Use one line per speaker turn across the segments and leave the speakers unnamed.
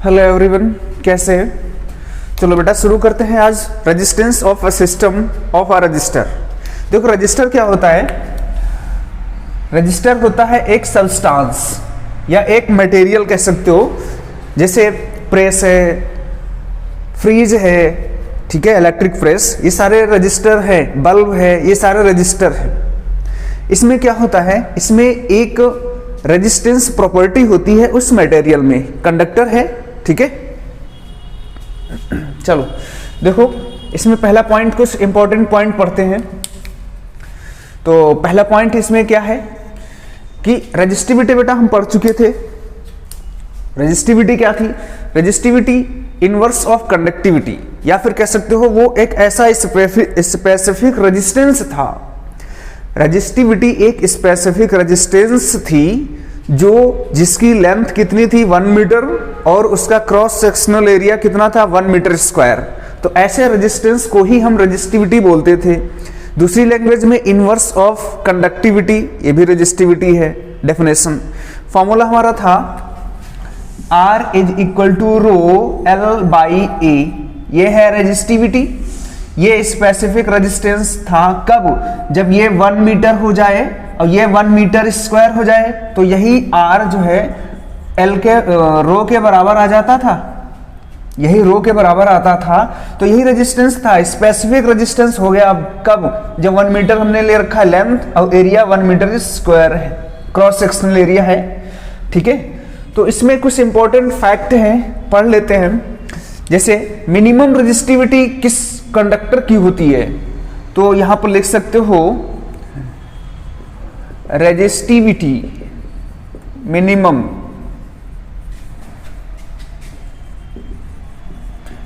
Hello everyone, कैसे हैं? चलो बेटा शुरू करते हैं आज resistance of a system of a resistor. देखो रजिस्टर क्या होता है? रजिस्टर होता है एक सब्सटेंस या एक मटेरियल कह सकते हो, जैसे प्रेस है, फ्रीज है, ठीक है, इलेक्ट्रिक प्रेस, ये सारे रजिस्टर है, बल्ब है, ये सारे रजिस्टर है। इसमें क्या होता है? इसमें एक रेजिस्टेंस प्रॉपर्टी होती है उस मटेरियल में, कंडक्टर है, ठीक है। चलो देखो इसमें पहला पॉइंट, कुछ इंपॉर्टेंट पॉइंट पढ़ते हैं। तो पहला पॉइंट इसमें क्या है कि रेजिस्टिविटी बेटा हम पढ़ चुके थे। रेजिस्टिविटी क्या थी? रेजिस्टिविटी इनवर्स ऑफ कंडक्टिविटी, या फिर कह सकते हो वो एक ऐसा स्पेसिफिक रेजिस्टेंस था। रेजिस्टिविटी एक स्पेसिफिक रेजिस्टेंस थी जो जिसकी लेंथ कितनी थी 1 मीटर और उसका क्रॉस सेक्शनल एरिया कितना था 1 मीटर स्क्वायर। तो ऐसे रेजिस्टेंस को ही हम रेजिस्टिविटी बोलते थे। दूसरी लैंग्वेज में इनवर्स ऑफ कंडक्टिविटी, ये भी रेजिस्टिविटी है। डेफिनेशन फॉर्मूला हमारा था R is equal to rho L by A। ये है रेजिस्टिविटी। ये स्पेसिफिक रेजिस्टेंस था कब? जब ये 1 मीटर हो जाए और ये 1 मीटर स्क्वायर हो जाए, तो यही R जो है L के रो के बराबर आ जाता था, यही रो के बराबर आता था। तो यही रेजिस्टेंस था, स्पेसिफिक रेजिस्टेंस हो गया। अब कब? जब 1 मीटर हमने ले रखा है लेंथ और एरिया 1 मीटर स्क्वायर है, क्रॉस सेक्शनल एरिया है, ठीक है। तो इसमें कुछ इंपॉर्टेंट फैक्ट हैं, पढ़ लेते हैं। जैसे मिनिमम रेजिस्टिविटी किस कंडक्टर की होती है? तो यहां पर लिख सकते हो रेजिस्टिविटी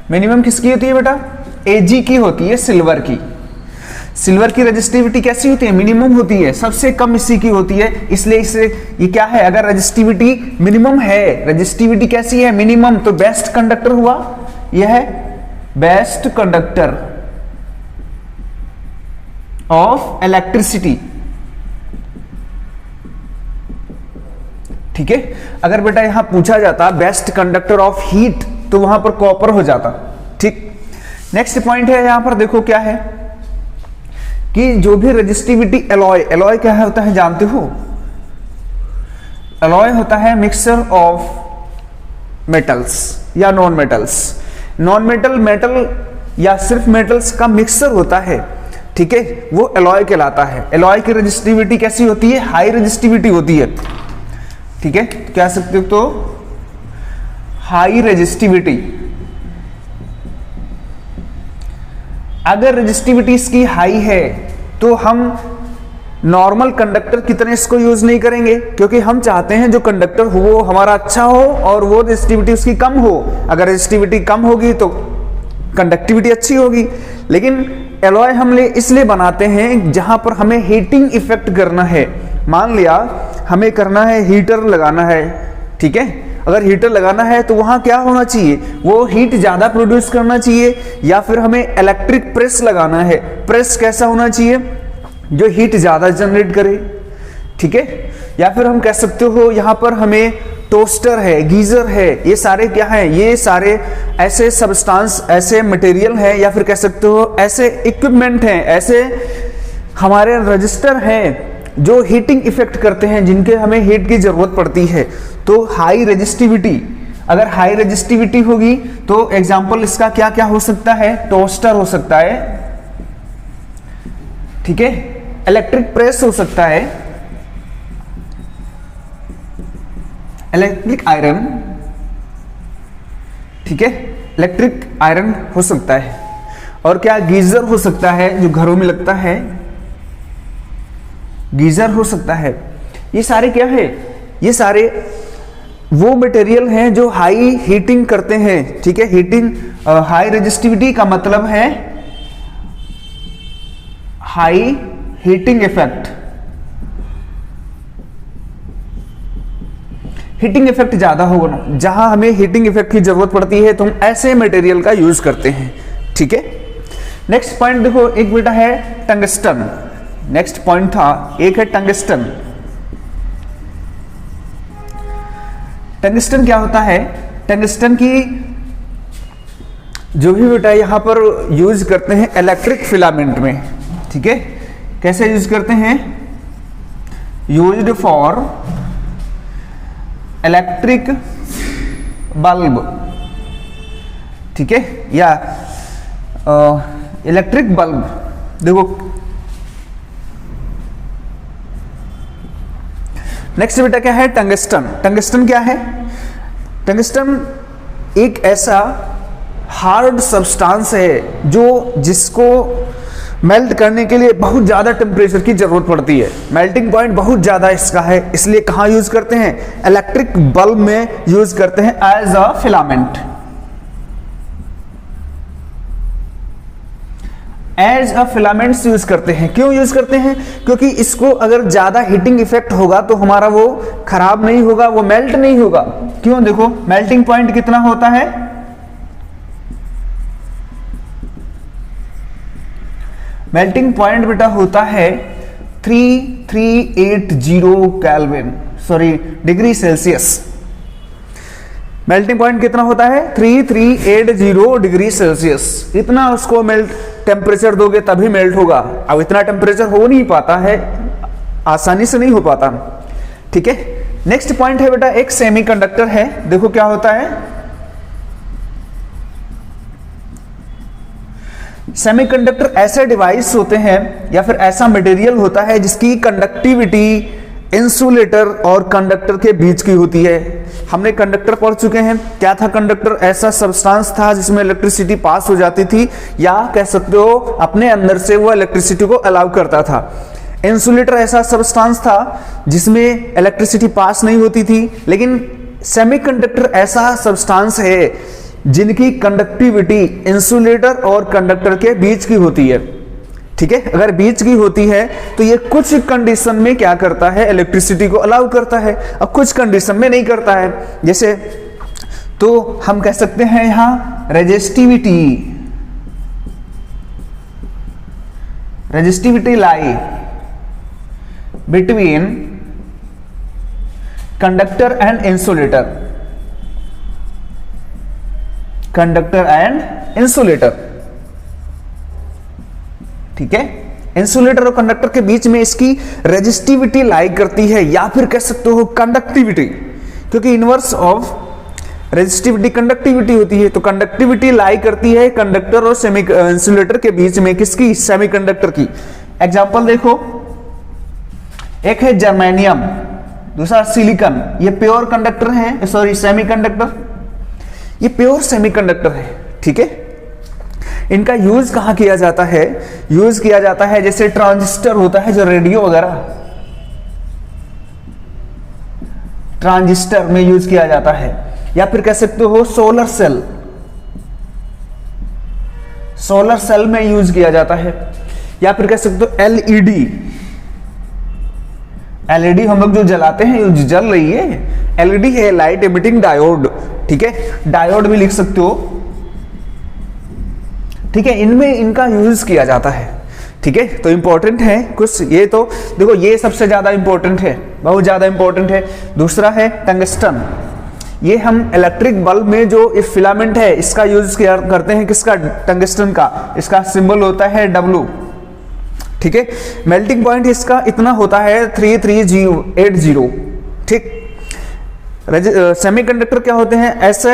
मिनिमम किसकी होती है बेटा? Ag की होती है, सिल्वर की। सिल्वर की रेजिस्टिविटी कैसी होती है? मिनिमम होती है, सबसे कम इसी की होती है। इसलिए इसे ये क्या है? अगर रेजिस्टिविटी मिनिमम है, रेजिस्टिविटी कैसी है? मिनिमम, तो बेस्ट कंडक्टर हुआ। यह है बेस्ट कंडक्टर ऑफ इलेक्ट्रिसिटी, ठीक है। अगर बेटा यहां पूछा जाता बेस्ट कंडक्टर ऑफ हीट, तो वहां पर कॉपर हो जाता, ठीक। नेक्स्ट पॉइंट है यहां पर, देखो क्या है कि जो भी रेजिस्टिविटी एलॉय क्या होता है जानते हो? एलॉय होता है मिक्सचर ऑफ मेटल्स या non metals. Non metal, metal या सिर्फ मेटल्स का मिक्सचर होता है, ठीक है, वो एलॉय कहलाता है। एलॉय की रेजिस्टिविटी कैसी होती है? हाई रेजिस्टिविटी होती है, ठीक है। कह सकते हो तो हाई रेजिस्टिविटी। अगर रेजिस्टिविटी इसकी हाई है तो हम नॉर्मल कंडक्टर की तरह इसको यूज नहीं करेंगे, क्योंकि हम चाहते हैं जो कंडक्टर हो वो हमारा अच्छा हो और वो रेजिस्टिविटी उसकी कम हो। अगर रेजिस्टिविटी कम होगी तो कंडक्टिविटी अच्छी होगी। लेकिन एलॉय हम इसलिए बनाते हैं जहां पर हमें हीटिंग इफेक्ट करना है। मान लिया हमें करना है, हीटर लगाना है, ठीक है। अगर हीटर लगाना है तो वहां क्या होना चाहिए? वो हीट ज्यादा प्रोड्यूस करना चाहिए, या फिर हमें इलेक्ट्रिक प्रेस लगाना है। प्रेस कैसा होना चाहिए? जो हीट ज्यादा जनरेट करे, ठीक है। या फिर हम कह सकते हो यहां पर हमें टोस्टर है, गीजर है, ये सारे क्या है? ये सारे ऐसे सब्सटेंस, ऐसे मटेरियल है, या फिर कह सकते हो ऐसे इक्विपमेंट हैं, ऐसे हमारे रजिस्टर हैं जो हीटिंग इफेक्ट करते हैं, जिनके हमें हीट की जरूरत पड़ती है। तो हाई रेजिस्टिविटी, अगर हाई रेजिस्टिविटी होगी तो एग्जांपल इसका क्या क्या हो सकता है? टोस्टर हो सकता है, ठीक है, इलेक्ट्रिक प्रेस हो सकता है, इलेक्ट्रिक आयरन, ठीक है, इलेक्ट्रिक आयरन हो सकता है। और क्या? गीजर हो सकता है, जो घरों में लगता है, गीजर हो सकता है। ये सारे क्या है? ये सारे वो मटेरियल हैं जो हाई हीटिंग करते हैं, ठीक है। हीटिंग, हाई रेजिस्टिविटी का मतलब है high heating effect. Heating effect ज्यादा होगा, जहां हमें हीटिंग इफेक्ट की जरूरत पड़ती है तो हम ऐसे मटेरियल का यूज करते हैं, ठीक है। नेक्स्ट पॉइंट देखो, एक बेटा है टंगस्टन। नेक्स्ट पॉइंट था, एक है टंगस्टन। टंगस्टन क्या होता है? टंगस्टन की जो भी बेटा यहां पर यूज करते हैं इलेक्ट्रिक फिलामेंट में, ठीक है, कैसे यूज करते हैं, यूज्ड फॉर इलेक्ट्रिक बल्ब, ठीक है, या इलेक्ट्रिक बल्ब। देखो नेक्स्ट बेटा क्या है, टंगस्टन। टंगस्टन क्या है, टंगस्टन एक ऐसा हार्ड सब्सटेंस है जो जिसको मेल्ट करने के लिए बहुत ज़्यादा टेम्परेचर की जरूरत पड़ती है, मेल्टिंग पॉइंट बहुत ज़्यादा इसका है, इसलिए कहाँ यूज करते हैं, इलेक्ट्रिक बल्ब में यूज करते हैं as a filament, as a filaments use करते हैं। क्यों यूज करते हैं, क्योंकि इसको अगर ज्यादा हीटिंग इफेक्ट होगा तो हमारा वो खराब नहीं होगा, वो मेल्ट नहीं होगा। क्यों, देखो मेल्टिंग पॉइंट कितना होता है, मेल्टिंग पॉइंट बेटा होता है 3380 kelvin, sorry degree Celsius. Melting point कितना होता है 3380 डिग्री सेल्सियस। इतना उसको मेल्ट टेम्परेचर दोगे तभी मेल्ट होगा। अब इतना टेम्परेचर हो नहीं पाता है, आसानी से नहीं हो पाता, ठीक है। नेक्स्ट पॉइंट है बेटा एक सेमीकंडक्टर है। देखो क्या होता है, सेमीकंडक्टर ऐसे डिवाइस होते हैं या फिर ऐसा मटेरियल होता है जिसकी कंडक्टिविटी इंसुलेटर और कंडक्टर के बीच की होती है। हमने कंडक्टर पढ़ चुके हैं, क्या था कंडक्टर, ऐसा सब्सटेंस था जिसमें इलेक्ट्रिसिटी पास हो जाती थी, या कह सकते हो अपने अंदर से वो इलेक्ट्रिसिटी को अलाउ करता था। इंसुलेटर ऐसा सब्सटेंस था जिसमें इलेक्ट्रिसिटी पास नहीं होती थी, लेकिन सेमीकंडक्टर ऐसा सब्सटेंस है जिनकी कंडक्टिविटी इंसुलेटर और कंडक्टर के बीच की होती है, ठीक है। अगर बीच की होती है तो ये कुछ कंडीशन में क्या करता है, इलेक्ट्रिसिटी को अलाउ करता है, और कुछ कंडीशन में नहीं करता है। जैसे तो हम कह सकते हैं यहां resistivity lie between conductor and insulator, conductor and insulator, ठीक है। इंसुलेटर और कंडक्टर के बीच में इसकी रेजिस्टिविटी लाई करती है, या फिर कह सकते हो कंडक्टिविटी, क्योंकि इनवर्स ऑफ रेजिस्टिविटी कंडक्टिविटी होती है। तो कंडक्टिविटी लाई करती है कंडक्टर और इंसुलेटर के बीच में, किसकी, सेमीकंडक्टर की। एग्जांपल देखो, एक है जर्मेनियम, दूसरा सिलिकॉन। ये प्योर कंडक्टर है, सॉरी सेमीकंडक्टर, ये प्योर सेमीकंडक्टर है, ठीक है। इनका यूज कहां किया जाता है, यूज किया जाता है जैसे ट्रांजिस्टर होता है जो रेडियो वगैरह, ट्रांजिस्टर में यूज किया जाता है, या फिर कह सकते हो सोलर सेल, सोलर सेल में यूज किया जाता है, या फिर कह सकते हो एलईडी, एलईडी हम लोग जो जलाते हैं, जो जल रही है एलईडी है, लाइट एमिटिंग डायोड, ठीक है, डायोड भी लिख सकते हो, ठीक है। इनमें इनका यूज किया जाता है, ठीक है। तो इंपॉर्टेंट है कुछ ये, तो देखो ये सबसे ज्यादा इंपॉर्टेंट है, बहुत ज्यादा इंपॉर्टेंट है। दूसरा है टंगस्टन, ये हम इलेक्ट्रिक बल्ब में जो ये फिलामेंट है इसका यूज किया करते हैं, किसका, टंगस्टन का। इसका सिंबल होता है W, ठीक है। मेल्टिंग पॉइंट इसका इतना होता है 3380, ठीक। सेमीकंडक्टर क्या होते हैं, ऐसे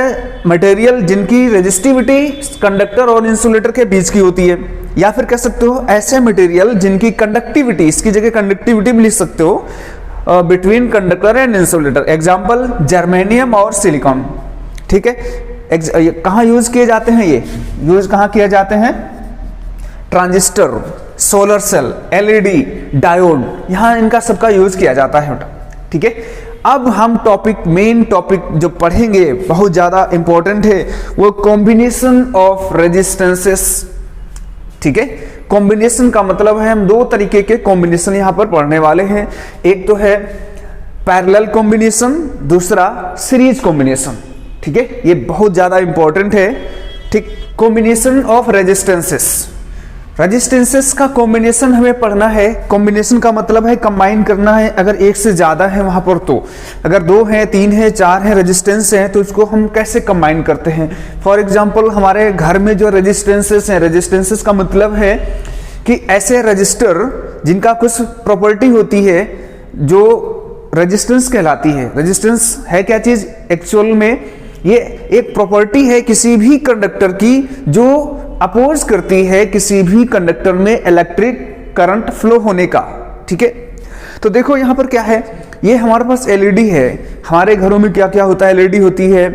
मटेरियल जिनकी रेजिस्टिविटी कंडक्टर और इंसुलेटर के बीच की होती है, या फिर कह सकते हो ऐसे मटेरियल जिनकी कंडक्टिविटी, इसकी जगह कंडक्टिविटी भी लिख सकते हो, between conductor and insulator. Example germanium और सिलिकॉन, ठीक है। कहां यूज किए जाते हैं, ये यूज कहां किए जाते हैं, transistor, solar cell, LED, diode, यहां इनका सबका यूज किया जाता है, ठीक है। अब हम मेन टॉपिक जो पढ़ेंगे बहुत ज्यादा इंपॉर्टेंट है, वो कॉम्बिनेशन ऑफ रेजिस्टेंसेस, ठीक है। कॉम्बिनेशन का मतलब है हम दो तरीके के कॉम्बिनेशन यहां पर पढ़ने वाले हैं। एक तो है पैरेलल कॉम्बिनेशन, दूसरा सीरीज कॉम्बिनेशन, ठीक है। ये बहुत ज्यादा इंपॉर्टेंट है, ठीक। कॉम्बिनेशन ऑफ रेजिस्टेंसेस, रेजिस्टेंसेस का कॉम्बिनेशन हमें पढ़ना है। कॉम्बिनेशन का मतलब है कंबाइन करना है। अगर एक से ज्यादा है वहां पर, तो अगर 2 है, 3 है, 4 है रेजिस्टेंस है, तो इसको हम कैसे कंबाइन करते हैं। फॉर एग्जांपल हमारे घर में जो रेजिस्टेंसेस हैं, रेजिस्टेंसेस का मतलब है कि ऐसे रजिस्टर जिनका कुछ प्रॉपर्टी होती है जो रेजिस्टेंस कहलाती है। रेजिस्टेंस है क्या चीज एक्चुअल में, ये एक प्रॉपर्टी है किसी भी कंडक्टर की जो अपोज करती है किसी भी कंडक्टर में इलेक्ट्रिक करंट फ्लो होने का। ठीक है, तो देखो यहां पर क्या है, ये हमारे पास एलईडी है। हमारे घरों में क्या क्या होता है, एलईडी होती है,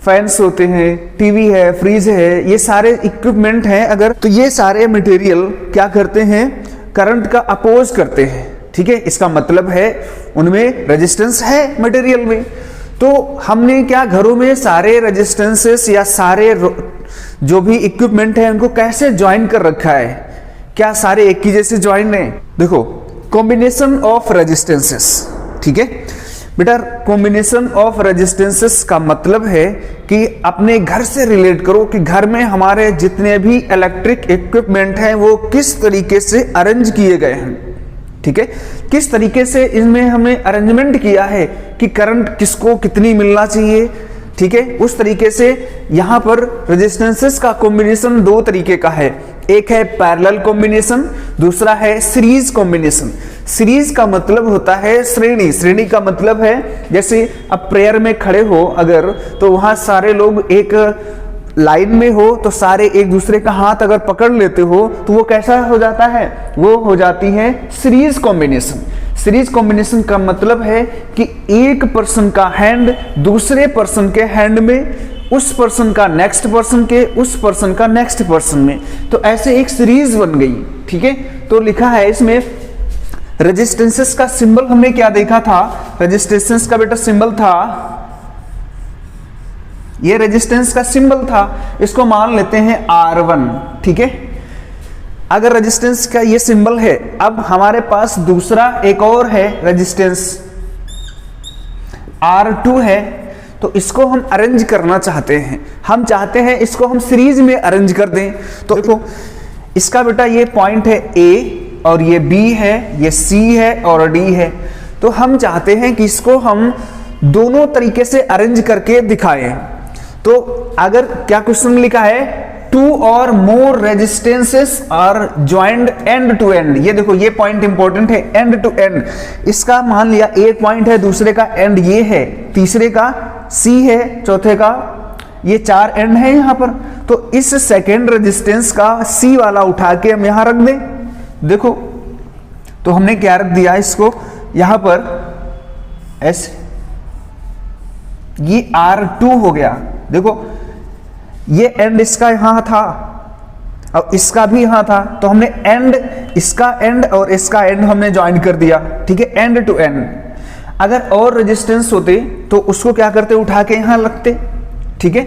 फैंस होते हैं, टीवी है, फ्रिज है, ये सारे इक्विपमेंट हैं। अगर तो ये सारे मटेरियल क्या करते हैं, करंट का अपोज करते हैं। ठीक है, इसका मतलब है उनमें रेजिस्टेंस है मटेरियल में। तो हमने क्या घरों में सारे रेजिस्टेंसेस या सारे जो भी इक्विपमेंट है उनको कैसे ज्वाइन कर रखा है, क्या सारे एक ही जैसे ज्वाइन है। देखो कॉम्बिनेशन ऑफ रेजिस्टेंसेस, ठीक है बेटा, कॉम्बिनेशन ऑफ रेजिस्टेंसेस का मतलब है कि अपने घर से रिलेट करो कि घर में हमारे जितने भी इलेक्ट्रिक इक्विपमेंट हैं वो किस तरीके से अरेंज किए गए हैं। ठीक है, किस तरीके से इनमें हमने अरेंजमेंट किया है कि करंट किसको कितनी मिलना चाहिए। ठीक है, उस तरीके से यहां पर रेजिस्टेंसेस का कॉम्बिनेशन 2 तरीके का है। एक है पैरेलल कॉम्बिनेशन, दूसरा है सीरीज कॉम्बिनेशन। सीरीज का मतलब होता है श्रेणी, श्रेणी का मतलब है जैसे अब प्रेयर में खड़े हो अगर, तो वहां सारे लोग एक लाइन में हो तो सारे एक दूसरे का हाथ अगर पकड़ लेते हो तो वो कैसा हो जाता है, वो हो जाती है सीरीज कॉम्बिनेशन। सीरीज कॉम्बिनेशन का मतलब है कि एक पर्सन का हैंड दूसरे पर्सन के हैंड में, उस पर्सन का नेक्स्ट पर्सन के, उस पर्सन का नेक्स्ट पर्सन में, तो ऐसे एक सीरीज बन गई। ठीक है, तो लिखा है इसमें रेजिस्टेंसेस का सिंबल हमने क्या देखा था, रेजिस्टेंसेस का बेटा सिंबल था, ये रेजिस्टेंस का सिंबल था, इसको मान लेते हैं R1। ठीक है, अगर रेजिस्टेंस का ये सिंबल है, अब हमारे पास दूसरा एक और है रेजिस्टेंस R2 है, तो इसको हम अरेंज करना चाहते हैं। हम चाहते हैं इसको हम सीरीज में अरेंज कर दें। तो देखो इसका बेटा ये पॉइंट है A और ये B है, ये C है और D है। तो हम चाहते हैं कि इसको हम दोनों तरीके से अरेंज करके दिखाएं। तो अगर क्या क्वेश्चन लिखा है, 2 or more resistances are joined end to end। ये देखो ये पॉइंट इंपॉर्टेंट है, एंड टू एंड। इसका मान लिया एक पॉइंट है, दूसरे का एंड ये है, तीसरे का C है, चौथे का ये 4 एंड है यहां पर। तो इस सेकेंड रेजिस्टेंस का C वाला उठा के हम यहां रख दें। देखो तो हमने क्या रख दिया इसको यहां पर ऐसे, ये R2 हो गया। देखो ये एंड इसका यहां था और इसका भी यहां था, तो हमने एंड, इसका एंड और इसका एंड हमने ज्वाइन कर दिया। ठीक है, एंड टू एंड। अगर और रेजिस्टेंस होते तो उसको क्या करते, उठा के यहां लगते। ठीक है,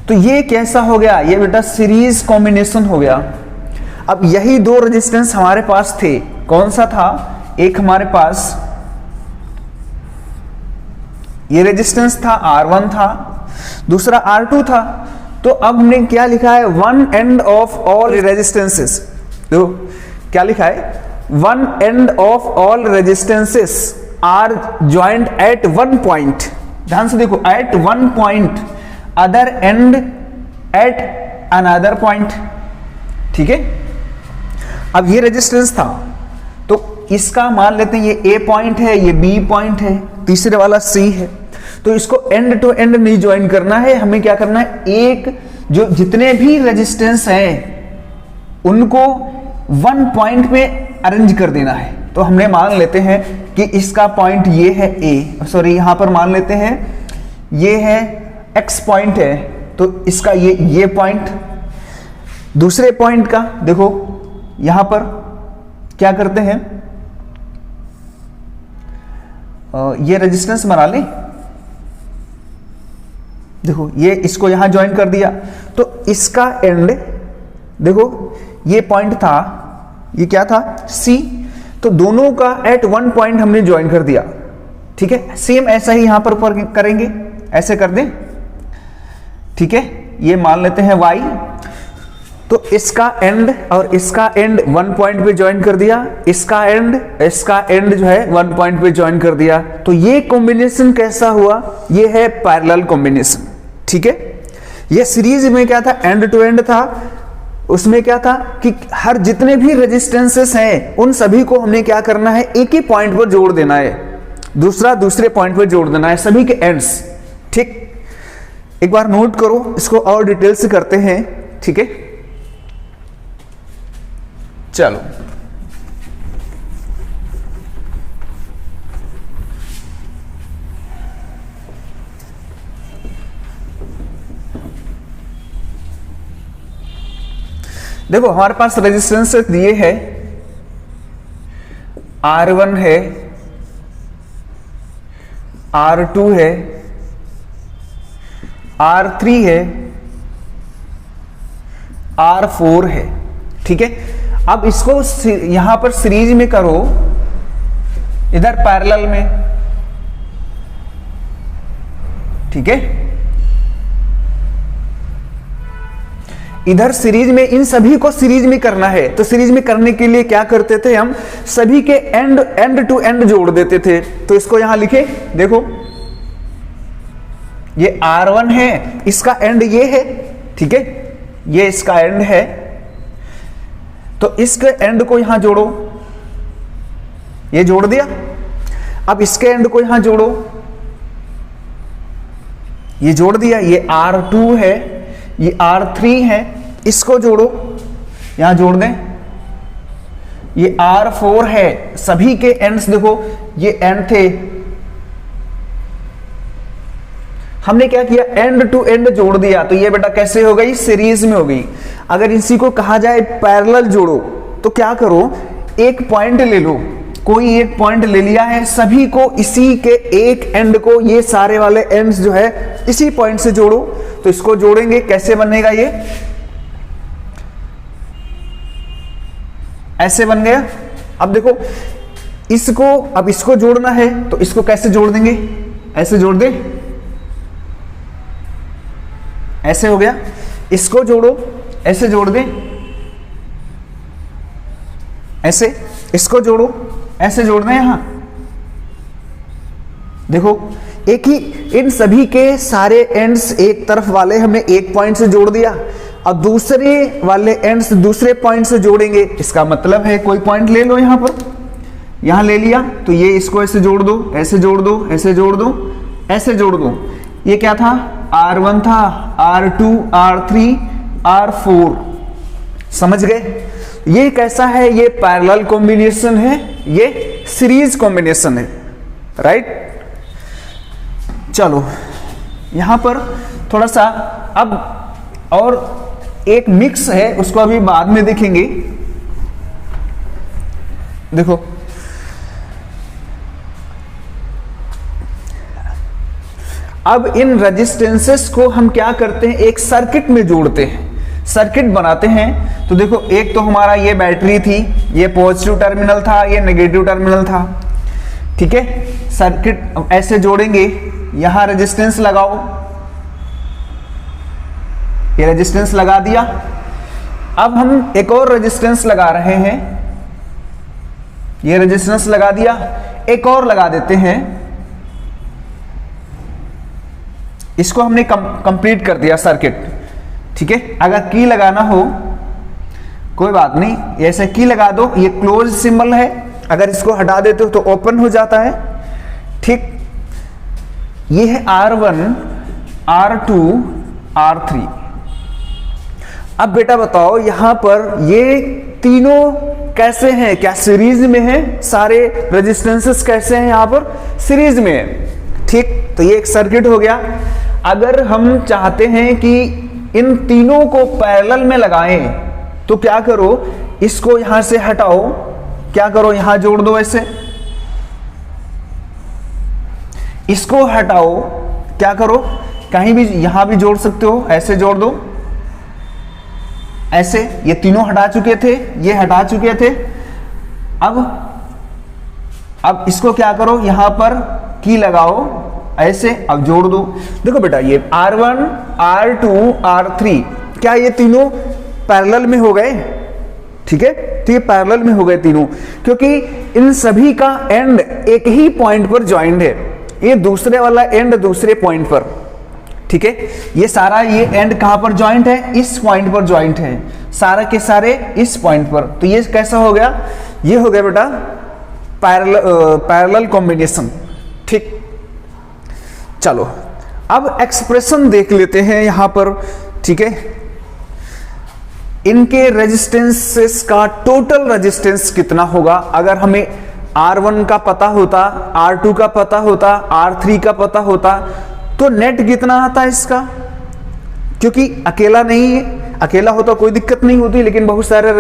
तो ये कैसा हो गया, ये बेटा सीरीज कॉम्बिनेशन हो गया। अब यही 2 रेजिस्टेंस हमारे पास थे, कौन सा था, एक हमारे पास ये रेजिस्टेंस था R1 था, दूसरा R2 था। तो अब हमने क्या लिखा है, one end of all resistances. देखो क्या लिखा है, one end of all resistances are joint at one point. ध्यान से देखो, at one point, other end at another point. ठीक है, अब ये रेजिस्टेंस था तो इसका मान लेते हैं ये A पॉइंट है, ये B पॉइंट है, तीसरे वाला C है। तो इसको एंड टू एंड नहीं ज्वाइन करना है, हमें क्या करना है, एक जो जितने भी रेजिस्टेंस हैं उनको वन पॉइंट पे अरेंज कर देना है। तो हमने मान लेते हैं कि इसका पॉइंट ये है A, सॉरी यहां पर मान लेते हैं ये है X पॉइंट है, तो इसका ये पॉइंट, दूसरे पॉइंट का देखो यहां पर क्या करते हैं, ये रेजिस्टेंस बना लें। देखो ये इसको यहां ज्वाइन कर दिया, तो इसका एंड देखो ये पॉइंट था, ये क्या था C, तो दोनों का एट वन पॉइंट हमने ज्वाइन कर दिया। ठीक है, सेम ऐसा ही यहां पर करेंगे, ऐसे कर दें। ठीक है, ये मान लेते हैं Y, तो इसका एंड और इसका एंड 1 पॉइंट पे ज्वाइन कर दिया, इसका एंड जो है 1 पॉइंट पे ज्वाइन कर दिया। तो ये कॉम्बिनेशन कैसा हुआ? ये है पैरेलल कॉम्बिनेशन। ठीक है, ये सीरीज में क्या था, एंड टू एंड था। उसमें क्या था कि हर जितने भी रेजिस्टेंसेस हैं उन सभी को हमने क्या करना है, एक ही पॉइंट पर जोड़ देना है, दूसरा दूसरे पॉइंट पर जोड़ देना है, सभी के एंड्स। ठीक, एक बार नोट करो, इसको और डिटेल से करते हैं। ठीक है, चलो देखो, हमारे पास रेजिस्टेंस दिए है, R1 है, R2 है, R3 है, R4 है। ठीक है, अब इसको यहां पर सीरीज में करो, इधर पैरेलल में। ठीक है, इधर सीरीज में इन सभी को सीरीज में करना है। तो सीरीज में करने के लिए क्या करते थे हम, सभी के एंड टू एंड जोड़ देते थे। तो इसको यहां लिखे, देखो ये R1 है, इसका एंड ये है। ठीक है, ये इसका एंड है, तो इसके एंड को यहां जोड़ो, ये जोड़ दिया। अब इसके एंड को यहां जोड़ो, ये जोड़ दिया। ये R2 है, ये R3 है, इसको जोड़ो, यहां जोड़ दें। ये R4 है, सभी के एंड्स देखो, ये एंड थे, हमने क्या किया, एंड टू एंड जोड़ दिया। तो ये बेटा कैसे हो गई, सीरीज में हो गई। अगर इसी को कहा जाए पैरेलल जोड़ो, तो क्या करो, एक पॉइंट ले लो, कोई एक पॉइंट ले लिया है, सभी को इसी के एक एंड को, ये सारे वाले एंड्स जो है इसी पॉइंट से जोड़ो। तो इसको जोड़ेंगे, कैसे बनेगा, ये ऐसे बन गया। अब देखो इसको, अब इसको जोड़ना है, तो इसको कैसे जोड़ देंगे, ऐसे जोड़ दे, ऐसे हो गया। इसको जोड़ो, ऐसे जोड़ दे, ऐसे, इसको जोड़ो, ऐसे जोड़ दें। यहां देखो, एक ही, इन सभी के सारे एंड्स एक तरफ वाले हमने एक पॉइंट से जोड़ दिया, अब दूसरे वाले एंड्स दूसरे पॉइंट से जोड़ेंगे। इसका मतलब है कोई पॉइंट ले लो, यहां पर, यहां ले लिया, तो ये इसको ऐसे जोड़ दो, ऐसे जोड़ दो, ऐसे जोड़ दो, ऐसे जोड़ दो। ये क्या था, R1 था, R2, R3, R4। समझ गए? ये कैसा है, ये पैरेलल कॉम्बिनेशन है, ये सीरीज कॉम्बिनेशन है। राइट, चलो यहां पर थोड़ा सा अब और एक मिक्स है, उसको अभी बाद में देखेंगे। देखो अब इन रेजिस्टेंसेस को हम क्या करते हैं, एक सर्किट में जोड़ते हैं, सर्किट बनाते हैं। तो देखो, एक तो हमारा ये बैटरी थी, ये पॉजिटिव टर्मिनल था, ये नेगेटिव टर्मिनल था। ठीक है, सर्किट ऐसे जोड़ेंगे, यहां रेजिस्टेंस लगाओ, ये रेजिस्टेंस लगा दिया। अब हम एक और रेजिस्टेंस लगा रहे हैं, ये रेजिस्टेंस लगा दिया, एक और लगा देते हैं, इसको हमने कंप्लीट कर दिया सर्किट। ठीक है, अगर की लगाना हो कोई बात नहीं, ऐसे की लगा दो, ये क्लोज सिंबल है, अगर इसको हटा देते हो तो ओपन हो जाता है। ठीक, ये है R1, R2, R3। अब बेटा बताओ, यहां पर ये तीनों कैसे हैं, क्या सीरीज में हैं, सारे रेजिस्टेंसेस कैसे हैं, यहां पर सीरीज में है। ठीक, तो ये एक सर्किट हो गया। अगर हम चाहते हैं कि इन तीनों को पैरेलल में लगाएं, तो क्या करो, इसको यहां से हटाओ, क्या करो, यहां जोड़ दो, ऐसे, इसको हटाओ, क्या करो, कहीं भी यहां भी जोड़ सकते हो, ऐसे जोड़ दो, ऐसे। ये तीनों हटा चुके थे, ये हटा चुके थे। अब इसको क्या करो, यहां पर की लगाओ, ऐसे, अब जोड़ दो। देखो बेटा, ये R1, R2, R3, क्या ये तीनों पैरेलल में हो गए, ठीक है, तो ये पैरेलल में हो गए तीनों, क्योंकि इन सभी का एंड एक ही पॉइंट पर ज्वाइंट है, ये दूसरे वाला एंड दूसरे पॉइंट पर, ठीक है, ये सारा ये एंड कहां पर ज्वाइंट है, इस पॉइंट पर ज्वाइंट है, सारा के सारे इस पॉइंट पर, तो ये कैसा हो गया, ये हो गया बेटा पैरेलल कॉम्बिनेशन, ठीक। चलो अब एक्सप्रेशन देख लेते हैं यहां पर, ठीक है, इनके रेजिस्टेंसेस का टोटल रेजिस्टेंस कितना होगा। अगर हमें R1 का पता होता, R2 का पता होता, R3 का पता होता, तो नेट कितना आता है इसका, क्योंकि अकेला नहीं है, अकेला होता कोई दिक्कत नहीं होती, लेकिन बहुत सारे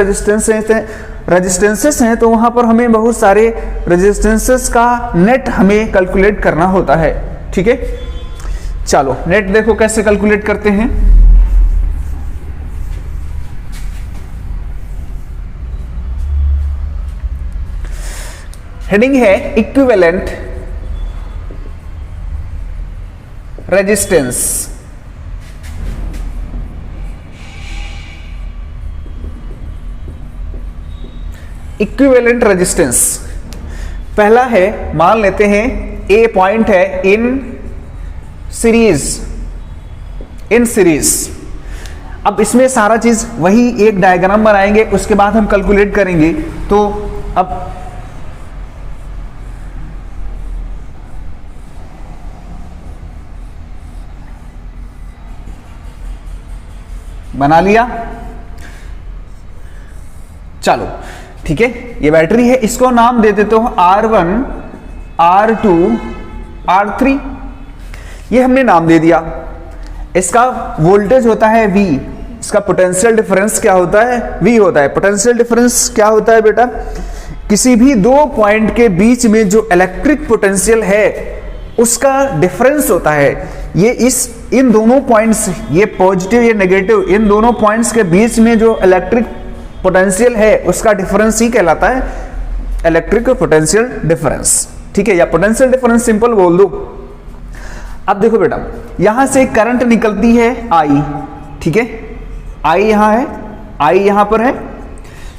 रेजिस्टेंसेस हैं, तो वहां पर हमें बहुत सारे रेजिस्टेंसेस का नेट हमें कैलकुलेट करना होता है, ठीक है। चलो नेट देखो कैसे कैलकुलेट करते हैं। हेडिंग है इक्विवेलेंट रेजिस्टेंस। इक्विवेलेंट रेजिस्टेंस पहला है, मान लेते हैं ए पॉइंट है इन सीरीज, अब इसमें सारा चीज वही एक डायग्राम बनाएंगे, उसके बाद हम कैलकुलेट करेंगे। तो अब बना लिया, चलो ठीक है, ये बैटरी है, इसको नाम दे देते हो R1, R2, R3, ये हमने नाम दे दिया। इसका वोल्टेज होता है V, इसका पोटेंशियल डिफरेंस क्या होता है, V होता है। पोटेंशियल डिफरेंस क्या होता है बेटा, किसी भी दो पॉइंट के बीच में जो इलेक्ट्रिक पोटेंशियल है उसका डिफरेंस होता है। ये इन दोनों पॉइंट्स, ये पॉजिटिव ये नेगेटिव, इन दोनों पॉइंट्स के बीच में जो इलेक्ट्रिक पोटेंशियल है उसका डिफरेंस ही कहलाता है इलेक्ट्रिक पोटेंशियल डिफरेंस, ठीक है, या पोटेंशियल डिफरेंस सिंपल बोल दो। अब देखो बेटा, यहां से करंट निकलती है I, ठीक है, I यहां है, I यहां पर है,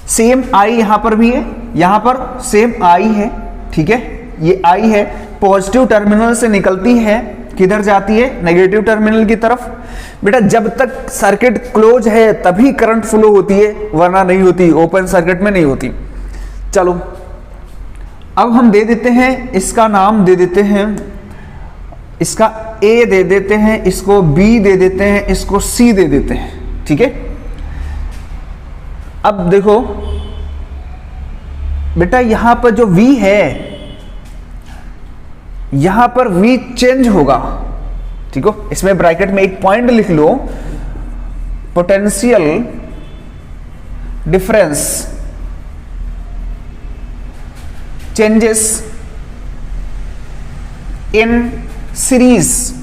सेम I यहां पर भी है, यहां पर सेम I है, ठीक है, ये I है, पॉजिटिव टर्मिनल से निकलती है, किधर जाती है, नेगेटिव टर्मिनल की तरफ। बेटा जब तक सर्किट क्लोज है तभी करंट फ्लो होती है, वरना नहीं होती, ओपन सर्किट में नहीं होती। चलो अब हम दे देते हैं, इसका नाम दे देते हैं, इसका A दे देते हैं, इसको B दे देते हैं, इसको C दे देते हैं, ठीक है। अब देखो बेटा यहां पर जो V है, यहां पर V चेंज होगा, ठीक हो, इसमें ब्रैकेट में एक पॉइंट लिख लो, potential difference changes in series.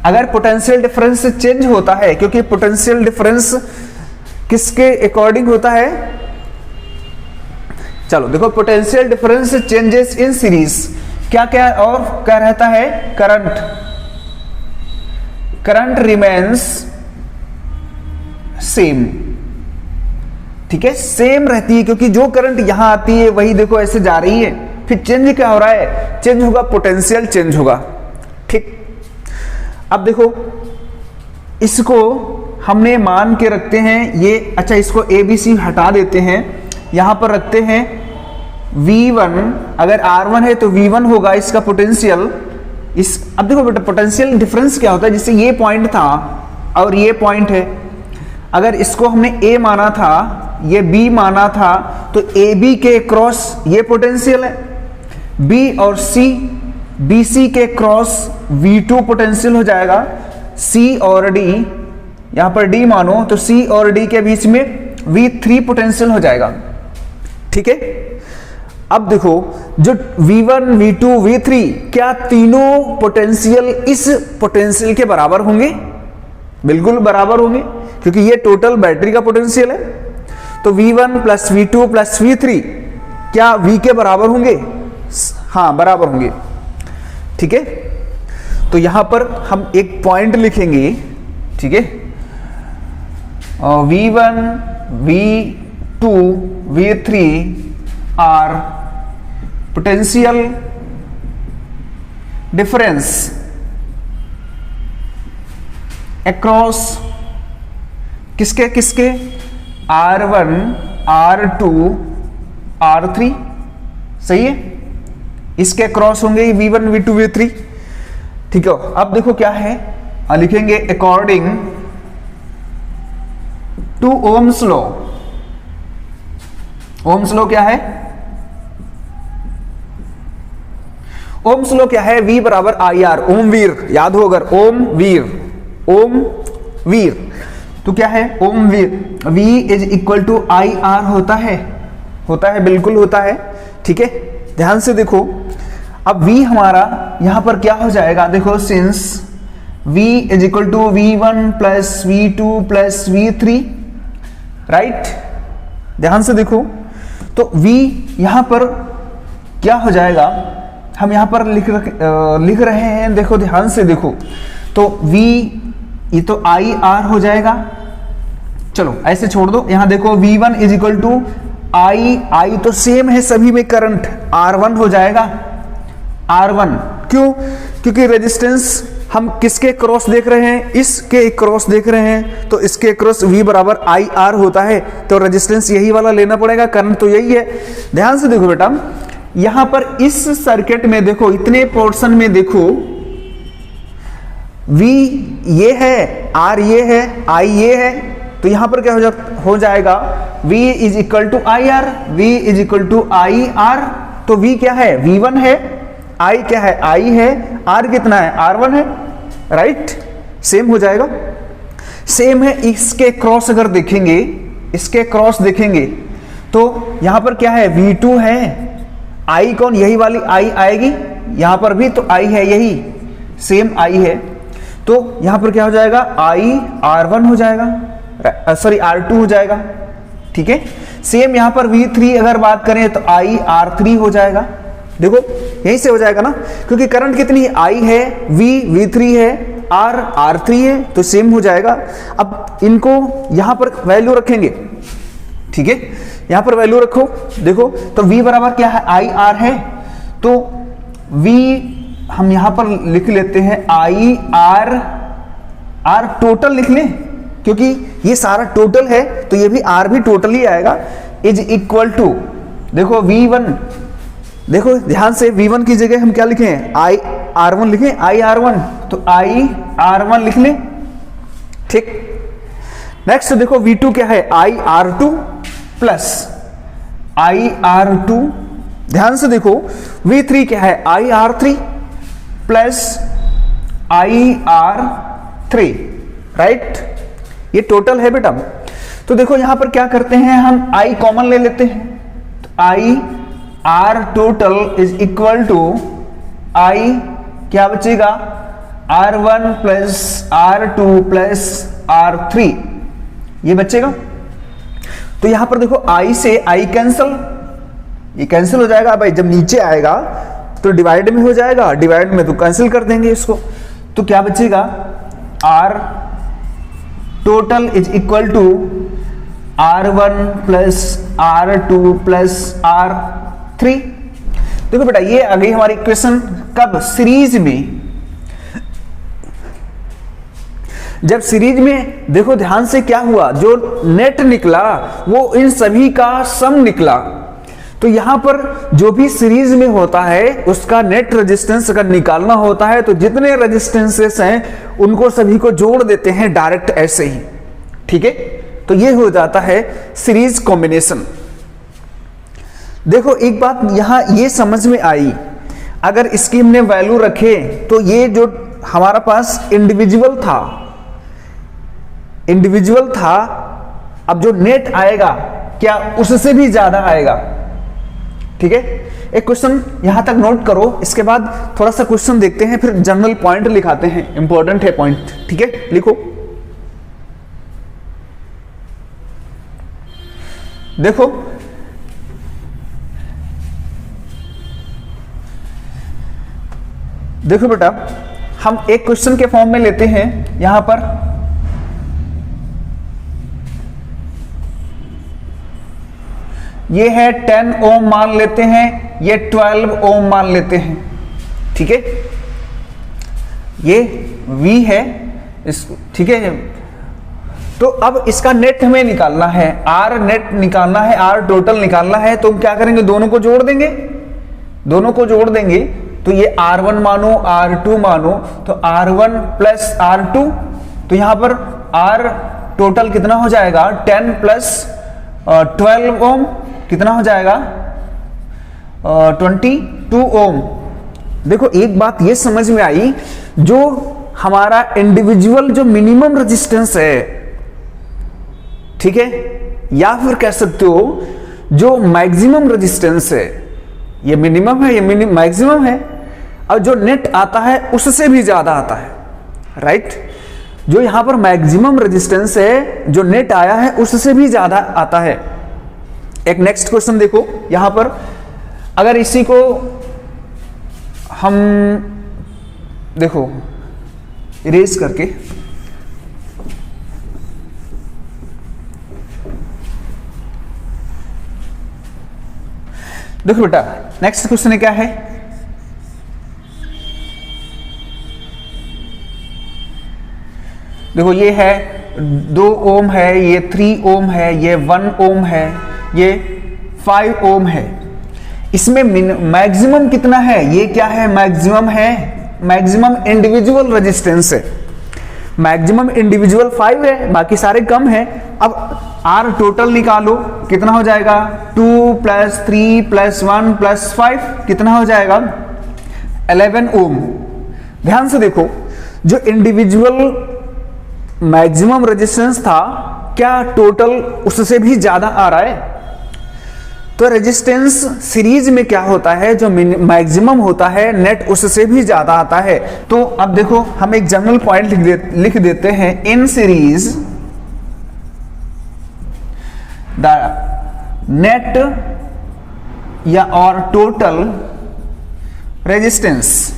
अगर पोटेंशियल डिफरेंस चेंज होता है, क्योंकि पोटेंशियल डिफरेंस किसके अकॉर्डिंग होता है, चलो देखो, potential difference changes in series, क्या क्या और क्या रहता है, करंट रिमेन्स सेम, ठीक है, सेम रहती है, क्योंकि जो करंट यहां आती है वही देखो ऐसे जा रही है, फिर चेंज क्या हो रहा है, चेंज होगा, पोटेंशियल चेंज होगा, ठीक। अब देखो इसको हमने मान के रखते हैं ये, अच्छा इसको ABC हटा देते हैं, यहां पर रखते हैं V1, अगर R1 है तो V1 होगा इसका पोटेंशियल। अब देखो बेटा पोटेंशियल डिफरेंस क्या होता है, जैसे ये पॉइंट था और ये पॉइंट है, अगर इसको हमने A माना था, ये B माना था, तो AB के क्रॉस ये पोटेंशियल है, B और C, BC के क्रॉस V2 पोटेंशियल हो जाएगा, C और D, यहां पर D मानो तो C और D के बीच में V3 पोटेंशियल हो जाएगा, ठीक है। अब देखो जो V1, V2, V3, क्या तीनों पोटेंशियल इस पोटेंशियल के बराबर होंगे, बिल्कुल बराबर होंगे, क्योंकि ये टोटल बैटरी का पोटेंशियल है। तो V1 plus V2 plus V3 क्या V के बराबर होंगे, हाँ बराबर होंगे, ठीक है। तो यहां पर हम एक पॉइंट लिखेंगे, ठीक है, V1, V2, V3 are potential difference across किसके किसके R1, R2, R3, सही है, इसके क्रॉस होंगे V1, V2, V3, ठीक है। अब देखो क्या है, लिखेंगे according to Ohm's law. Ohm's law क्या है? ओम्स लॉ क्या है? V बराबर आई आर, ओम वीर, याद हो अगर, ओम वीर, ओम वीर, तो क्या है ओम वीर, V is equal to I R होता है, बिल्कुल होता है, ठीक है। ध्यान से देखो, अब V हमारा यहां पर क्या हो जाएगा, देखो since V is equal to V1 plus V2 plus V3, right. ध्यान से देखो, तो V यहां पर क्या हो जाएगा, हम यहां पर लिख रहे हैं, देखो ध्यान से देखो, तो V ये तो आई आर हो जाएगा, चलो ऐसे छोड़ दो, यहां देखो V1 इज इक्वल टू आई तो सेम है सभी में, करंट R1 हो जाएगा, R1, क्यों? क्योंकि रेजिस्टेंस हम किसके क्रॉस देख रहे हैं, इसके क्रॉस देख रहे हैं, तो इसके क्रॉस V बराबर आई आर होता है, तो रेजिस्टेंस यही वाला लेना पड़ेगा, करंट तो यही है। ध्यान से देखो बेटा, यहां पर इस सर्किट में देखो, इतने पोर्शन में देखो, V ये है, R ये है, I ये है, तो यहां पर क्या हो जाएगा, V is equal to I R, V is equal to I R, तो V क्या है, V1 है, I क्या है, I है, R कितना है, R1 है, राइट। सेम हो जाएगा, सेम है। इसके क्रॉस अगर देखेंगे, इसके क्रॉस देखेंगे, तो यहां पर क्या है, V2 है, I कौन, यही वाली I आएगी, यहां पर भी तो I है, यही सेम I है, तो यहां पर क्या हो जाएगा, I R1 हो जाएगा, सॉरी R2 हो जाएगा, ठीक है। सेम यहां पर V3 अगर बात करें तो I R3 हो जाएगा, देखो यहीं से हो जाएगा ना, क्योंकि करंट कितनी है, I है, V3 है, R R3 है, तो सेम हो जाएगा। अब इनको यहां पर वैल्यू रखेंगे, ठीक है, यहां पर वैल्यू रखो, देखो तो V बराबर क्या है, आई आर है, तो V हम यहां पर लिख लेते हैं आई आर, आर टोटल लिख लें, क्योंकि ये सारा टोटल है, तो ये भी R भी टोटल ही आएगा, इज इक्वल टू, देखो V1, देखो ध्यान से, V1 की जगह हम क्या लिखें, आई R1 लिखें, आई R1, तो आई R1 लिख लें, ठीक। नेक्स्ट देखो V2 क्या है, आई R2 प्लस आई R2, ध्यान से देखो V3 क्या है, आई R3 प्लस आई R3, राइट, ये टोटल है बेटा। तो देखो यहां पर क्या करते हैं, हम I कॉमन ले लेते हैं, तो I R total is equal to I, क्या बचेगा, R1 plus R2 plus R3, ये बचेगा। तो यहां पर देखो I से I कैंसल, ये कैंसिल हो जाएगा भाई, जब नीचे आएगा तो डिवाइड में हो जाएगा, डिवाइड में तो कैंसिल कर देंगे इसको, तो क्या बचेगा, R total is equal to R1 plus R2 plus R3। देखो बेटा, ये आ गई हमारी इक्वेशन, कब, सीरीज में। जब सीरीज में देखो ध्यान से क्या हुआ, जो नेट निकला वो इन सभी का सम निकला, तो यहां पर जो भी सीरीज में होता है उसका नेट रेजिस्टेंस अगर निकालना होता है, तो जितने रेजिस्टेंसेस हैं उनको सभी को जोड़ देते हैं डायरेक्ट ऐसे ही, ठीक है। तो ये हो जाता है सीरीज कॉम्बिनेशन। देखो एक बात यहां ये समझ में आई, अगर इसकी हमने वैल्यू रखे तो ये जो हमारा पास इंडिविजुअल था, अब जो नेट आएगा क्या उससे भी ज्यादा आएगा, ठीक है। एक क्वेश्चन यहां तक नोट करो, इसके बाद थोड़ा सा क्वेश्चन देखते हैं, फिर जनरल पॉइंट लिखाते हैं, इंपॉर्टेंट है पॉइंट, ठीक है, लिखो। देखो देखो बेटा, हम एक क्वेश्चन के फॉर्म में लेते हैं, यहां पर ये है 10 ओम मान लेते हैं, ये 12 ओम मान लेते हैं, ठीक है। ये V है इस, ठीक है। तो अब इसका नेट हमें निकालना है, R नेट निकालना है, R टोटल निकालना है। तो हम क्या करेंगे, दोनों को जोड़ देंगे, दोनों को जोड़ देंगे। तो ये R1 मानो, R2 मानो, तो R1 प्लस R2, तो यहां पर R टोटल कितना हो जाएगा, 10 प्लस 12 ओम कितना हो जाएगा, 22 ओम। देखो एक बात ये समझ में आई, जो हमारा इंडिविजुअल जो मिनिमम रेजिस्टेंस है, ठीक है, या फिर कह सकते हो जो मैक्सिमम रेजिस्टेंस है, ये मिनिमम है, ये मैक्सिमम है, और जो नेट आता है उससे भी ज्यादा आता है, राइट। जो यहां पर मैक्सिमम रेजिस्टेंस है, जो नेट आया है उससे भी ज्यादा आता है। एक नेक्स्ट क्वेश्चन देखो, यहां पर अगर इसी को हम देखो इरेज करके, देखो बेटा नेक्स्ट क्वेश्चन क्या है, देखो ये है 2 ओम है, ये 3 ओम है, ये 1 ओम है, ये 5 ओम है। इसमें मैक्सिमम कितना है, ये क्या है, मैक्सिमम है, मैक्सिमम इंडिविजुअल रेजिस्टेंस है, मैक्सिमम इंडिविजुअल 5 है, बाकी सारे कम है। अब R टोटल निकालो, कितना हो जाएगा, 2 प्लस 3 प्लस 1 प्लस 5 कितना हो जाएगा, 11 ओम। ध्यान से देखो, जो इंडिविजुअल मैक्सिमम रेजिस्टेंस था, क्या टोटल उससे भी ज्यादा आ रहा है। तो रेजिस्टेंस सीरीज में क्या होता है, जो मैक्सिमम होता है नेट उससे भी ज्यादा आता है। तो अब देखो हम एक जनरल पॉइंट लिख देते हैं, इन सीरीज द नेट या और टोटल रेजिस्टेंस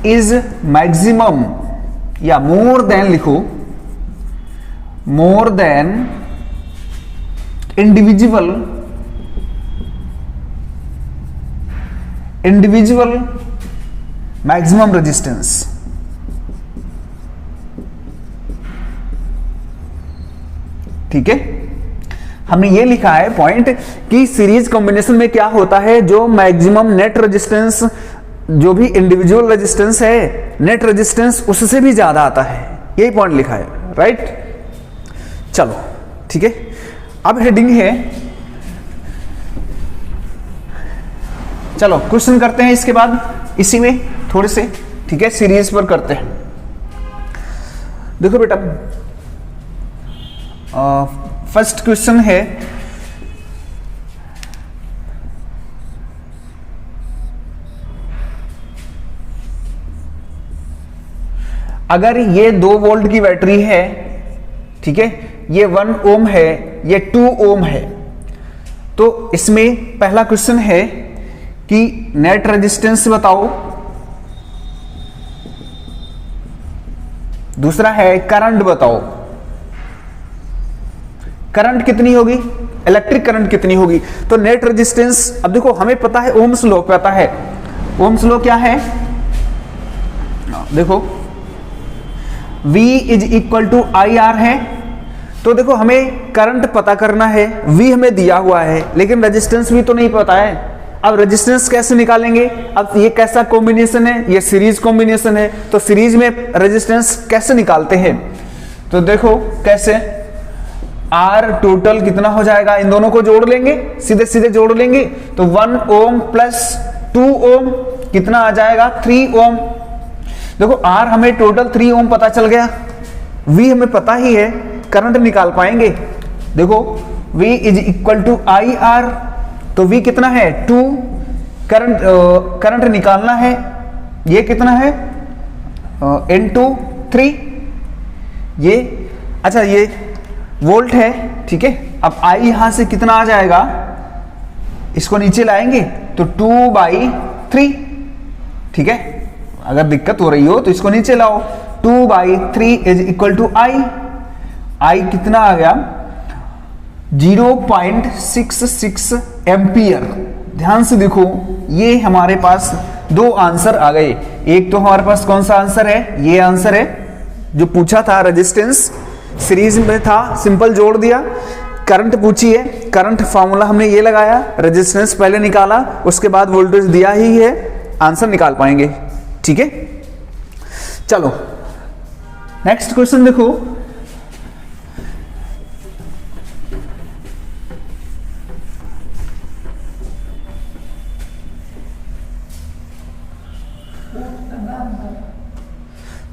इज मैक्सिमम, या मोर देन लिखो, more than individual maximum resistance. ठीक है, हमने ये लिखा है पॉइंट कि सीरीज कॉम्बिनेशन में क्या होता है, जो मैक्सिमम नेट रेजिस्टेंस, जो भी इंडिविजुअल रेजिस्टेंस है, नेट रेजिस्टेंस उससे भी ज्यादा आता है, यही पॉइंट लिखा है, राइट। चलो ठीक है, अब हेडिंग है, चलो क्वेश्चन करते हैं इसके बाद इसी में थोड़े से, ठीक है, सीरीज पर करते हैं। देखो बेटा फर्स्ट क्वेश्चन है, अगर ये 2 वोल्ट की बैटरी है, ठीक है, ये 1 ओम है, ये 2 ओम है, तो इसमें पहला क्वेश्चन है कि नेट रेजिस्टेंस बताओ, दूसरा है करंट बताओ, करंट कितनी होगी, इलेक्ट्रिक करंट कितनी होगी। तो नेट रेजिस्टेंस, अब देखो हमें पता है, ओम्स लॉ पता है, ओम्स लॉ क्या है, देखो V is equal to I R है। तो देखो हमें करंट पता करना है, V हमें दिया हुआ है, लेकिन रेजिस्टेंस भी तो नहीं पता है। अब रेजिस्टेंस कैसे निकालेंगे, अब ये कैसा कॉम्बिनेशन है, ये सीरीज कॉम्बिनेशन है, तो सीरीज में रेजिस्टेंस कैसे निकालते हैं, तो देखो कैसे, R टोटल कितना हो जाएगा, इन दोनों को जोड़ लेंगे, सीधे सीधे जोड़ लेंगे, तो 1 ओम प्लस 2 ओम कितना आ जाएगा, 3 ओम। देखो R हमें टोटल 3 ओम पता चल गया, V हमें पता ही है, करंट निकाल पाएंगे। देखो V is equal to I R, तो V कितना है 2, करंट निकालना है, ये कितना है इनटू 3, ये अच्छा ये वोल्ट है, ठीक है। अब I यहां से कितना आ जाएगा, इसको नीचे लाएंगे तो 2/3, ठीक है। अगर दिक्कत हो रही हो तो इसको नीचे लाओ, 2/3 इज इक्वल टू आई। आई कितना आ गया 0.66 एम्पियर। ध्यान से देखो, ये हमारे पास दो आंसर आ गए। एक तो हमारे पास कौन सा आंसर है, ये आंसर है जो पूछा था, रेजिस्टेंस सीरीज में था, सिंपल जोड़ दिया। करंट पूछी है, करंट फॉर्मूला हमने ये लगाया, रेजिस्टेंस पहले निकाला, उसके बाद वोल्टेज दिया ही है, आंसर निकाल पाएंगे। ठीक है, चलो नेक्स्ट क्वेश्चन देखो।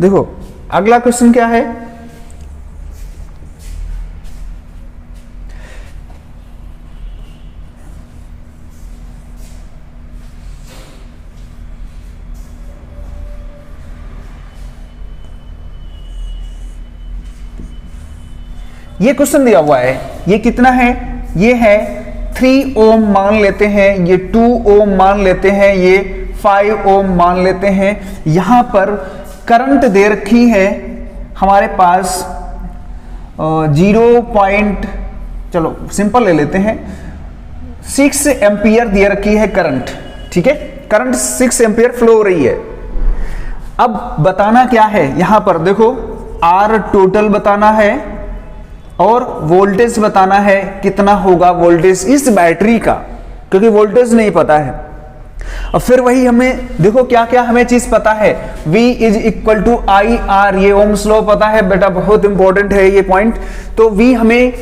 देखो अगला क्वेश्चन क्या है, ये क्वेश्चन दिया हुआ है, ये कितना है, ये है 3 ओम मान लेते हैं, ये 2 ओम मान लेते हैं, ये 5 ओम मान लेते हैं। यहां पर करंट दे रखी है हमारे पास चलो सिंपल ले लेते हैं, 6 एम्पियर दे रखी है करंट। ठीक है, करंट 6 एम्पियर फ्लो हो रही है। अब बताना क्या है, यहां पर देखो आर टोटल बताना है और वोल्टेज बताना है, कितना होगा वोल्टेज इस बैटरी का, क्योंकि वोल्टेज नहीं पता है। और फिर वही हमें देखो क्या क्या हमें चीज पता है, V is equal to I R, ये ओम्स लॉ पता है बेटा, बहुत इंपॉर्टेंट है ये पॉइंट। तो V हमें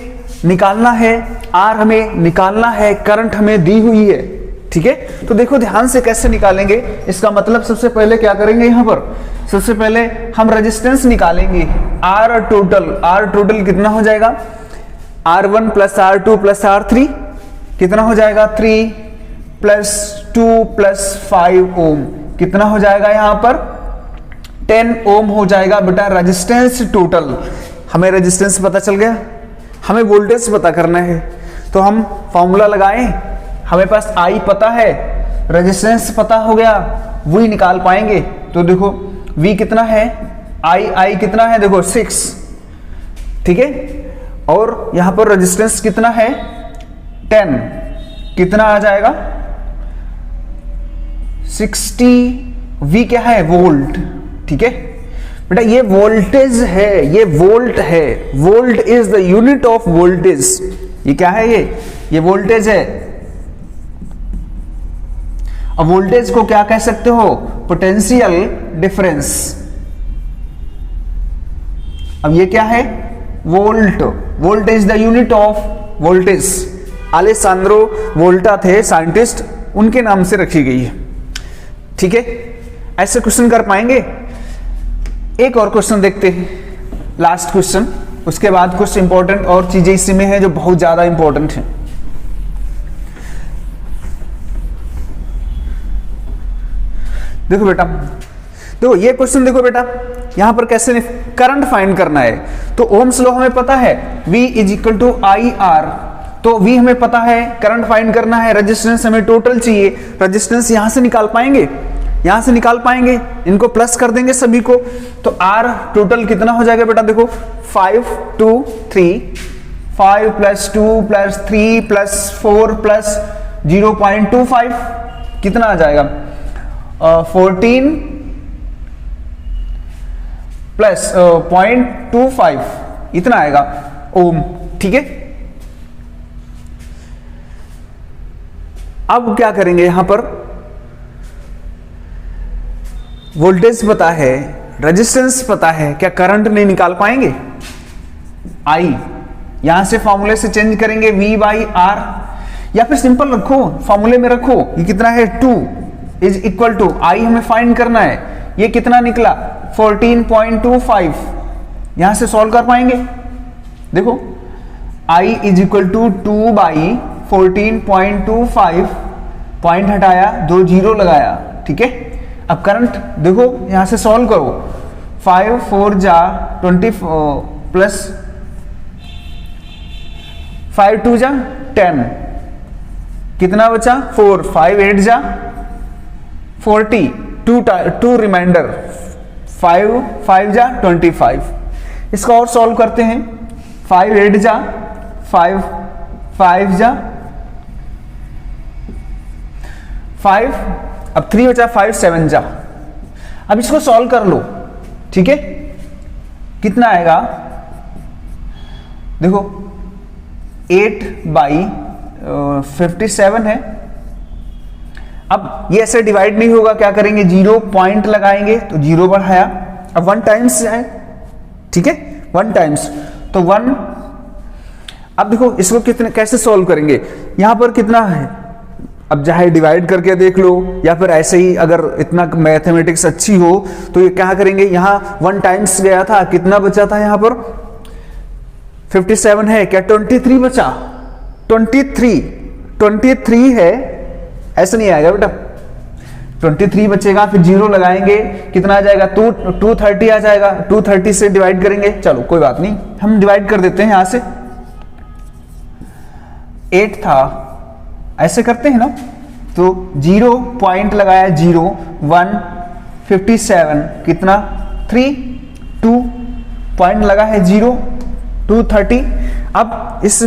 निकालना है, R हमें निकालना है, करंट हमें दी हुई है। ठीक है, तो देखो ध्यान से कैसे निकालेंगे, इसका मतलब सबसे पहले क्या करेंगे, यहां पर सबसे पहले हम रेजिस्टेंस निकालेंगे, R टोटल कितना हो जाएगा, R1 plus R2 plus R3 कितना हो जाएगा, 3 प्लस 2 प्लस 5 ओम कितना हो जाएगा, यहां पर 10 ओम हो जाएगा बेटा रेजिस्टेंस टोटल। हमें रेजिस्टेंस पता चल गया, हमें वोल्टेज पता करना है, तो हम फॉर्मूला लगाएं, हमें पास I पता है, रेजिस्टेंस पता हो गया, वही निकाल पाएंगे। तो देखो V कितना है, I कितना है, देखो 6। ठीक है, और यहां पर रेजिस्टेंस कितना है 10, कितना आ जाएगा 60। V क्या है, वोल्ट। ठीक है बेटा, ये वोल्टेज है, ये वोल्ट है, volt is the unit of voltage. ये क्या है, ये वोल्टेज है। अब वोल्टेज को क्या कह सकते हो, पोटेंशियल डिफरेंस। अब ये क्या है, volt, volt is the unit of voltage. Alessandro Volta थे साइंटिस्ट, उनके नाम से रखी गई है। ठीक है, ऐसे क्वेश्चन कर पाएंगे। एक और क्वेश्चन देखते हैं, लास्ट क्वेश्चन, उसके बाद कुछ इंपॉर्टेंट और चीजें इसी में हैं जो बहुत ज्यादा इंपॉर्टेंट हैं। देखो बेटा, देखो ये क्वेश्चन देखो बेटा, यहां पर कैसे करंट फाइंड करना है। तो ओम्स लॉ हमें पता है, V is equal to I R, तो V हमें पता है, करंट फाइंड करना है, रेजिस्टेंस हमें टोटल चाहिए, रेजिस्टेंस यहां से निकाल पाएंगे, यहां से निकाल पाएंगे, इनको प्लस कर देंगे सभी को। तो R टोटल कितना हो जाएगा बेटा, देखो 5 2 3, 5 प्लस 2 प्लस 3 प्लस 4 प्लस 0.25 कितना आ जाएगा, 14 प्लस 0.25 इतना आएगा ओम। ठीक है, अब क्या करेंगे, यहां पर वोल्टेज पता है, रेजिस्टेंस पता है, क्या करंट नहीं निकाल पाएंगे। I यहां से फॉर्मूले से चेंज करेंगे, V बाई R, या फिर सिंपल रखो, फॉर्मूले में रखो, ये कितना है 2 इज इक्वल टू I हमें फाइंड करना है, ये कितना निकला 14.25, यहां से सॉल्व कर पाएंगे। देखो I is equal to 2 by 14.25, point हटाया, 2 जीरो लगाया। ठीक है, अब करंट देखो यहां से सॉल्व करो, 5 4 जा 20 प्लस 5 2 जा 10, कितना बचा 4, 5 8 जा 40, 2 रिमाइंडर 5 5 जा 25। इसका और सॉल्व करते हैं। 5 8 जा 5 5 जा 5, अब 3 बचा 5 7 जा। अब इसको सॉल्व कर लो, ठीक है। कितना आएगा देखो 8/57 है। अब ये ऐसे डिवाइड नहीं होगा, क्या करेंगे 0 पॉइंट लगाएंगे तो 0 बढ़ाया, अब 1 टाइम्स है, ठीक है 1 टाइम्स तो 1। अब देखो इसको कितने कैसे सॉल्व करेंगे, यहां पर कितना है, अब चाहे डिवाइड करके देख लो या फिर ऐसे ही, अगर इतना मैथमेटिक्स अच्छी हो तो ये क्या करेंगे, यहां 1 टाइम्स गया था, कितना बचा था यहां पर 57 है, क्या 23 बचा, 23 है, ऐसे नहीं आएगा बेटा, 23 बचेगा, फिर 0 लगाएंगे, कितना आ जाएगा 230 आ जाएगा, 230 से डिवाइड करेंगे, चलो कोई बात नहीं, हम डिवाइड कर देते हैं यहां से। 8 था, ऐसे करते हैं ना, तो 0 पॉइंट लगाया 0 1 57 कितना 3 2 पॉइंट लगा है 0 230। अब इस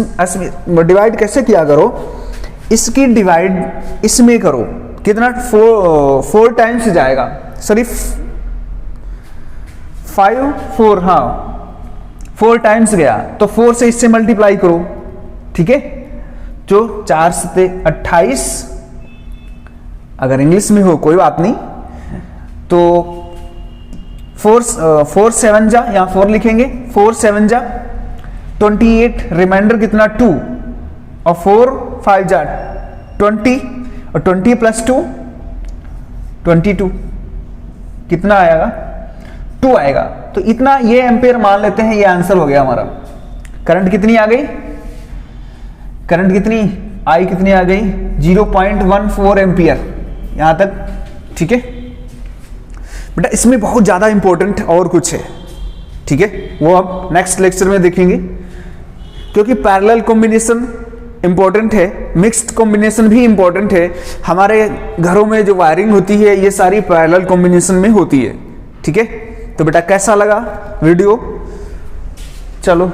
डिवाइड कैसे किया करो, इसकी डिवाइड इसमें करो, कितना 4 टाइम्स जाएगा, सॉरी 5 4, हाँ 4 टाइम्स गया तो 4 से इससे मल्टीप्लाई करो, ठीक है, जो 4 से 28, अगर इंग्लिश में हो कोई बात नहीं, तो 4 7 जा, यहां 4 लिखेंगे, 4 7 जा 28, रिमाइंडर कितना 2, और 4 5 जा 20, और 20 प्लस 2 22, कितना आएगा 2 आएगा। तो इतना ये एम्पेयर मान लेते हैं, ये आंसर हो गया हमारा। करंट कितनी आ गई, करंट कितनी आई, कितनी आ गई 0.14 एम्पियर यहां तक, ठीक है बेटा। इसमें बहुत ज्यादा इंपॉर्टेंट और कुछ है, ठीक है, वो अब नेक्स्ट लेक्चर में देखेंगे, क्योंकि पैरेलल कॉम्बिनेशन इंपॉर्टेंट है, मिक्स्ड कॉम्बिनेशन भी इंपॉर्टेंट है। हमारे घरों में जो वायरिंग होती है ये सारी पैरेलल कॉम्बिनेशन में होती है, ठीक है। तो बेटा कैसा लगा वीडियो, चलो